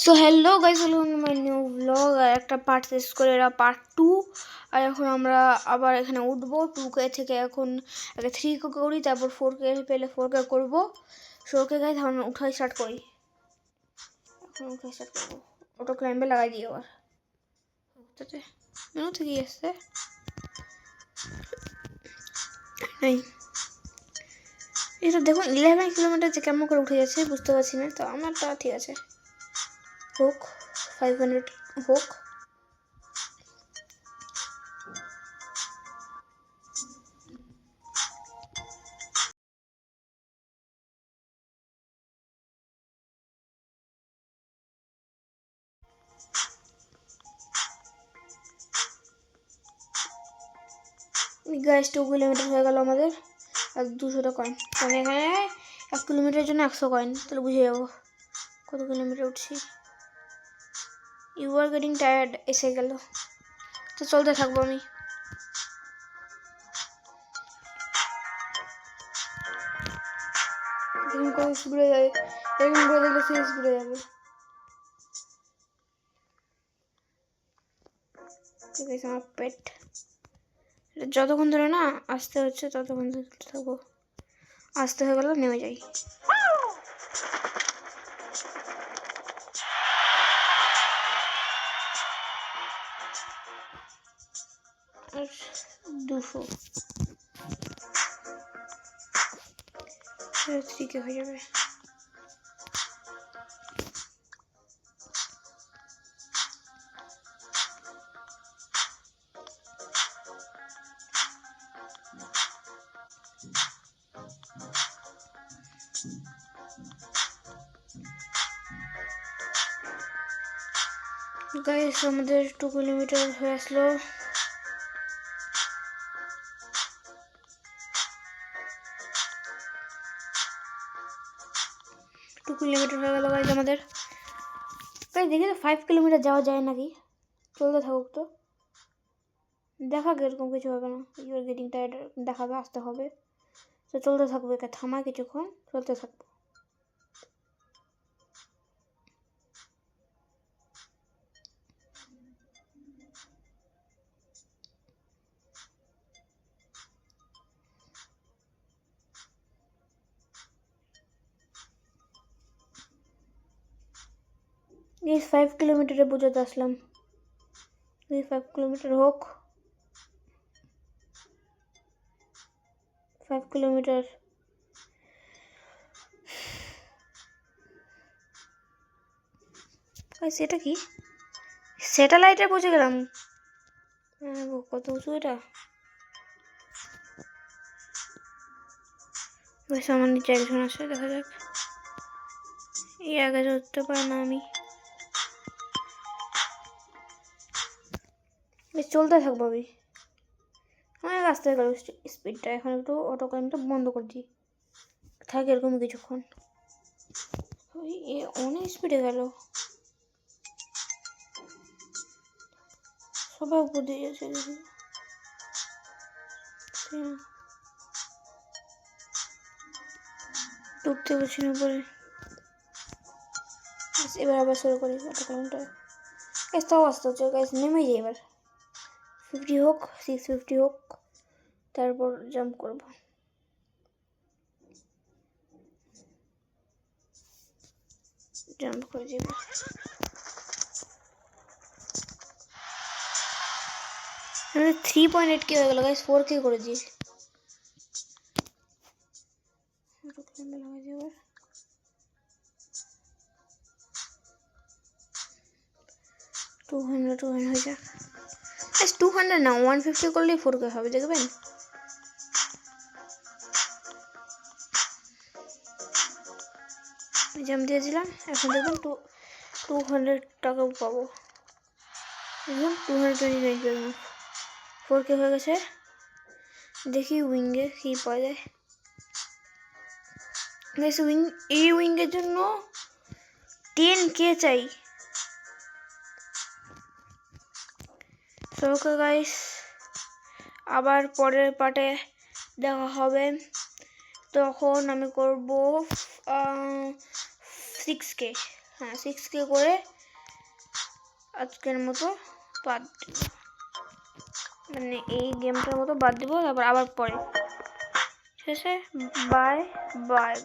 So hello guys, welcome to my new blog. আর একটা part শেষ করে এরা পার্ট 2। আর এখন আমরা আবার এখানে উঠবো 2K থেকে। এখন আগে 3K করি, তারপর 4K পেলে 4K করবো। সো ওকে গাইস, এখন উঠাই স্টার্ট করি। এখন উঠাই স্টার্ট করবো, অটো ক্লাইম্বে লাগাই দিই আবার। মেনু থেকেই আসছে নাই। এটা দেখুন 11 কিলোমিটার যে কেমন করে উঠে যাচ্ছে বুঝতে পারছি না। তো আমারটা ঠিক আছে, হোক 500 হোক। গাইস 2 কিলোমিটার হয়ে গেল আমাদের, আর 200টা কয়েন। মানে এখানে 1 কিলোমিটারের জন্য 100 কয়েন, তাহলে বুঝে যাবো কত কিলোমিটার উঠছি। ইউ আর গেটিং টায়ার্ড এসে গেল, তো চলতে থাকবো আমি। দেখুন কত স্পিডে যায়, এরকম করে দেখলে সে স্পিডে যাবে। ঠিক আছে, আমার পেট যতক্ষণ ধরে না আসতে হচ্ছে ততক্ষণ ধরে থাকবো। আসতে হয়ে গেল, নেমে যাই। আর 200 3K হয়ে যাবে। গাইস আমাদের 2 কিলোমিটার হয়ে আসলো। টু কিলোমিটার হয়ে গেল গাইস আমাদের। গাইস দেখি তো 5 কিলোমিটার যাওয়া যায় নাকি। চলতে থাকুক তো, দেখাক, এরকম কিছু হবে না। ইউ আর গেটিং টায়ার্ড দেখাবে, আসতে হবে। তো চলতে থাকবো, একে থামায় কিছুক্ষণ, চলতে থাকবো। এই 5 কিলোমিটারে বোঝাতে আসলাম। এই 5 কিলোমিটার হোক, 5 কিলোমিটার। সেটা কি স্যাটেলাইটে পৌঁছে গেলাম। কত উঁচু এটা। বেশ আমার নিচে একজন আসে, দেখা যাক। এই আগে ধরতে পারে না আমি। বেশ চলতে থাকবো আমি। অনেক আসতে গেল স্পিডটা, এখন একটু অটো ক্লাইম্বটা বন্ধ করে দিই, থাকে এরকম কিছুক্ষণ। অনেক স্পিডে গেল, সবাই উপর দিয়ে যাচ্ছে দেখি। উঠতে পারছি না পরে। এবার আবার শুরু করি অটো ক্লাইম্বটা। তাও আসতে হচ্ছে গাইস, নেমে যাই এবার। 50 হোক, 650 হোক, তারপর জাম্প করব। জাম্প করে যাব। 3.8K হয়ে গেল গাইস, 4K করে দিই। অটো ক্লাইম্বে লাগাই যাবে। 200 হয়ে যাক। 200 না, 150 করলেই 4K হবে, দেখবেন। জাম্প দিয়েছিলাম, এখন দেখুন 200 টাকা পাবো। দেখুন 229 পেলাম, 4K হয়ে গেছে। দেখি উইঙ্গে কি পাওয়া যায়। এই উইঙ্গের জন্য 10K চাই। সো ওকে গাইস, আবার পরের পার্টে দেখা হবে। তখন আমি করব 6K। হ্যাঁ 6K করে আজকের মতো বাদ দিব, মানে এই গেমটার মতো বাদ দিব, তারপর আবার পরে। ঠিক আছে, বাই বাই।